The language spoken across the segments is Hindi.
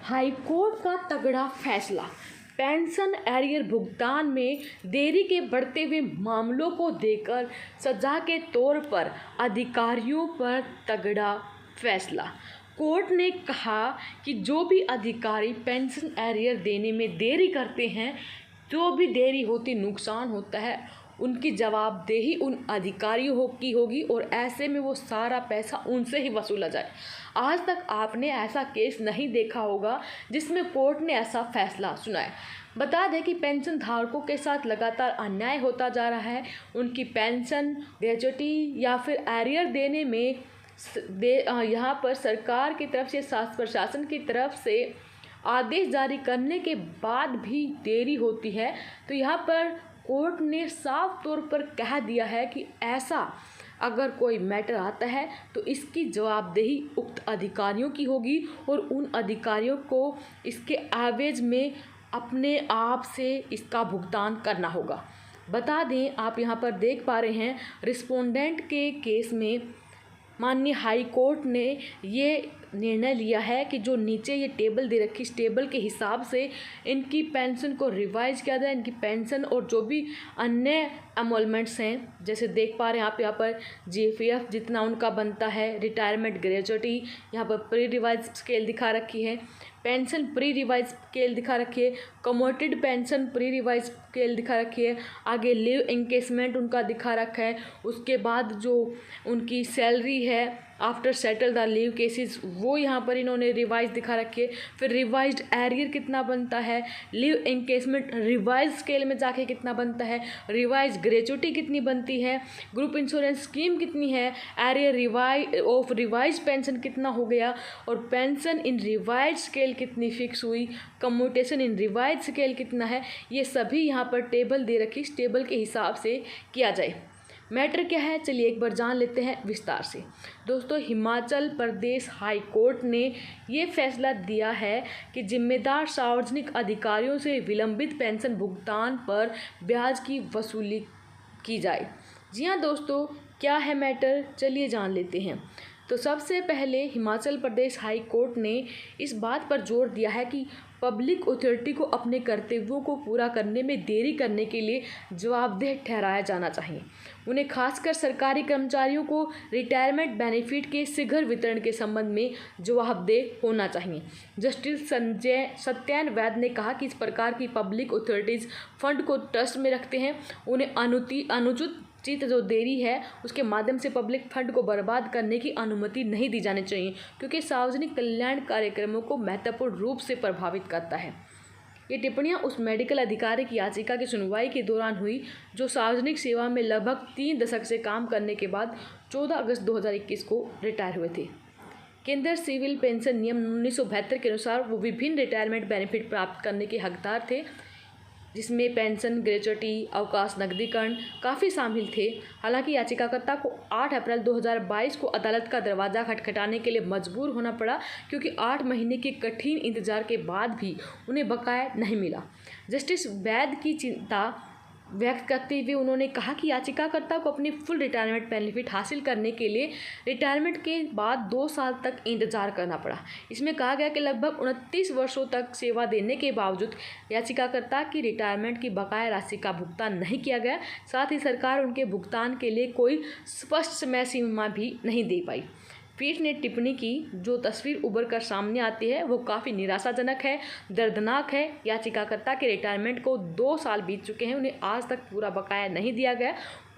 हाईकोर्ट का तगड़ा फैसला। पेंशन एरियर भुगतान में देरी के बढ़ते हुए मामलों को देखकर सजा के तौर पर अधिकारियों पर तगड़ा फैसला। कोर्ट ने कहा कि जो भी अधिकारी पेंशन एरियर देने में देरी करते हैं, जो भी देरी होती नुकसान होता है, उनकी जवाबदेही उन अधिकारियों की होगी और ऐसे में वो सारा पैसा उनसे ही वसूला जाए। आज तक आपने ऐसा केस नहीं देखा होगा जिसमें कोर्ट ने ऐसा फैसला सुनाया। बता दें कि पेंशन धारकों के साथ लगातार अन्याय होता जा रहा है। उनकी पेंशन, ग्रेच्युटी या फिर एरियर देने में यहाँ पर सरकार की तरफ से, शासन प्रशासन की तरफ से आदेश जारी करने के बाद भी देरी होती है। तो यहाँ पर कोर्ट ने साफ तौर पर कह दिया है कि ऐसा अगर कोई मैटर आता है तो इसकी जवाबदेही उक्त अधिकारियों की होगी और उन अधिकारियों को इसके एवज में अपने आप से इसका भुगतान करना होगा। बता दें, आप यहाँ पर देख पा रहे हैं, रिस्पोंडेंट के केस में माननीय हाई कोर्ट ने ये निर्णय लिया है कि जो नीचे ये टेबल दे रखी, इस टेबल के हिसाब से इनकी पेंशन को रिवाइज किया जाए। इनकी पेंशन और जो भी अन्य एमोलमेंट्स हैं, जैसे देख पा रहे हैं आप यहाँ पर जीएफएफ जितना उनका बनता है, रिटायरमेंट ग्रेच्युटी यहाँ पर प्री रिवाइज स्केल दिखा रखी है, पेंशन प्री रिवाइज स्केल दिखा रखी है, कमोटेड पेंशन प्री रिवाइज स्केल दिखा रखी है, आगे लीव एंकेसमेंट उनका दिखा रखा है, उसके बाद जो उनकी सैलरी है after settle the leave cases वो यहाँ पर इन्होंने रिवाइज दिखा रखी है। फिर रिवाइज्ड एरियर कितना बनता है, लीव एंकेसमेंट रिवाइज स्केल में जाके कितना बनता है, रिवाइज ग्रेच्युटी कितनी बनती है, ग्रुप इंश्योरेंस स्कीम कितनी है, एरियर ऑफ रिवाइज पेंशन कितना हो गया और पेंशन इन रिवाइज स्केल कितनी फिक्स हुई, कम्यूटेशन इन रिवाइज स्केल कितना है, ये सभी यहाँ पर टेबल दे रखी। इस टेबल के हिसाब से किया जाए। मैटर क्या है, चलिए एक बार जान लेते हैं विस्तार से। दोस्तों, हिमाचल प्रदेश हाई कोर्ट ने ये फैसला दिया है कि जिम्मेदार सार्वजनिक अधिकारियों से विलंबित पेंशन भुगतान पर ब्याज की वसूली की जाए। जी हाँ दोस्तों, क्या है मैटर, चलिए जान लेते हैं। तो सबसे पहले हिमाचल प्रदेश हाई कोर्ट ने इस बात पर जोर दिया है कि पब्लिक अथॉरिटी को अपने कर्तव्यों को पूरा करने में देरी करने के लिए जवाबदेह ठहराया जाना चाहिए। उन्हें खासकर सरकारी कर्मचारियों को रिटायरमेंट बेनिफिट के शीघ्र वितरण के संबंध में जवाबदेह होना चाहिए। जस्टिस संजय सत्यन वैद ने कहा कि इस प्रकार की पब्लिक अथॉरिटीज़ फंड को ट्रस्ट में रखते हैं। उन्हें अनुचित जो देरी है उसके माध्यम से पब्लिक फंड को बर्बाद करने की अनुमति नहीं दी जानी चाहिए, क्योंकि सार्वजनिक कल्याण कार्यक्रमों को महत्वपूर्ण रूप से प्रभावित करता है। ये टिप्पणियां उस मेडिकल अधिकारी की याचिका की सुनवाई के दौरान हुई जो सार्वजनिक सेवा में लगभग 3 दशक से काम करने के बाद 14 अगस्त 2021 को रिटायर हुए थे। केंद्रीय सिविल पेंशन नियम 1972 के अनुसार वो विभिन्न रिटायरमेंट बेनिफिट प्राप्त करने के हकदार थे, जिसमें पेंशन, ग्रेच्युटी, अवकाश, नकदीकरण काफ़ी शामिल थे। हालांकि याचिकाकर्ता को 8 अप्रैल 2022 को अदालत का दरवाज़ा खटखटाने के लिए मजबूर होना पड़ा, क्योंकि 8 महीने के कठिन इंतजार के बाद भी उन्हें बकाया नहीं मिला। जस्टिस वैद की चिंता व्यक्त करते हुए उन्होंने कहा कि याचिकाकर्ता को अपनी फुल रिटायरमेंट बेनिफिट हासिल करने के लिए रिटायरमेंट के बाद 2 साल तक इंतजार करना पड़ा। इसमें कहा गया कि लगभग 29 वर्षों तक सेवा देने के बावजूद याचिकाकर्ता की रिटायरमेंट की बकाया राशि का भुगतान नहीं किया गया। साथ ही सरकार उनके भुगतान के लिए कोई स्पष्ट समय सीमा भी नहीं दे पाई। पीठ ने टिप्पणी की, जो तस्वीर उभर कर सामने आती है वो काफ़ी निराशाजनक है, दर्दनाक है। याचिकाकर्ता के रिटायरमेंट को 2 साल बीत चुके हैं, उन्हें आज तक पूरा बकाया नहीं दिया गया,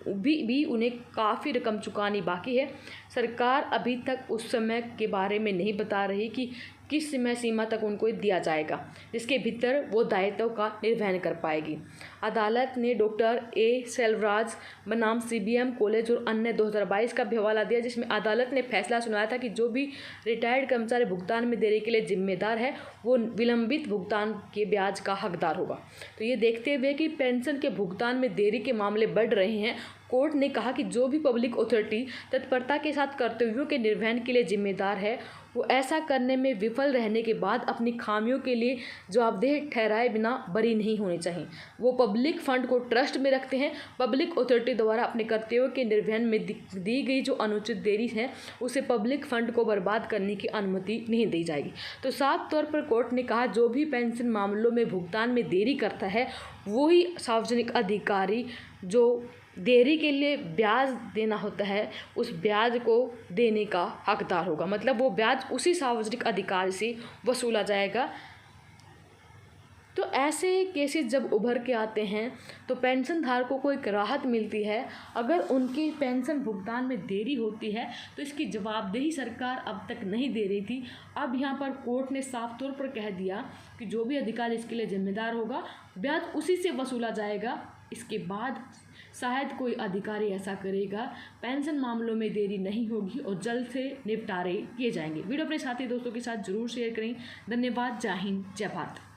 भी उन्हें काफ़ी रकम चुकानी बाकी है। सरकार अभी तक उस समय के बारे में नहीं बता रही कि किस समय सीमा तक उनको दिया जाएगा जिसके भीतर वो दायित्व का निर्वहन कर पाएगी। अदालत ने डॉक्टर ए सेल्वराज बनाम सीबीएम कॉलेज और अन्य 2022 का भी हवाला दिया, जिसमें अदालत ने फैसला सुनाया था कि जो भी रिटायर्ड कर्मचारी भुगतान में देरी के लिए जिम्मेदार है वो विलंबित भुगतान के ब्याज का हकदार होगा। तो ये देखते हुए कि पेंशन के भुगतान में देरी के मामले बढ़ रहे हैं, कोर्ट ने कहा कि जो भी पब्लिक अथॉरिटी तत्परता के साथ कर्तव्यों के निर्वहन के लिए जिम्मेदार है वो ऐसा करने में विफल रहने के बाद अपनी खामियों के लिए जवाबदेह ठहराए बिना बरी नहीं होने चाहिए। वो पब्लिक फंड को ट्रस्ट में रखते हैं। पब्लिक अथॉरिटी द्वारा अपने कर्तव्यों के निर्वहन में दी गई जो अनुचित देरी है उसे पब्लिक फंड को बर्बाद करने की अनुमति नहीं दी जाएगी। तो साफ तौर पर कोर्ट ने कहा जो भी पेंशन मामलों में भुगतान में देरी करता है वही सार्वजनिक अधिकारी जो देरी के लिए ब्याज देना होता है उस ब्याज को देने का हकदार होगा। मतलब वो ब्याज उसी सार्वजनिक अधिकारी से वसूला जाएगा। तो ऐसे केसेस जब उभर के आते हैं तो पेंशन धारकों को एक राहत मिलती है। अगर उनकी पेंशन भुगतान में देरी होती है तो इसकी जवाबदेही सरकार अब तक नहीं दे रही थी। अब यहाँ पर कोर्ट ने साफ तौर पर कह दिया कि जो भी अधिकारी इसके लिए जिम्मेदार होगा ब्याज उसी से वसूला जाएगा। इसके बाद शायद कोई अधिकारी ऐसा करेगा, पेंशन मामलों में देरी नहीं होगी और जल्द से निपटारे किए जाएंगे। वीडियो अपने साथी दोस्तों के साथ जरूर शेयर करें। धन्यवाद। जय हिंद, जय भारत।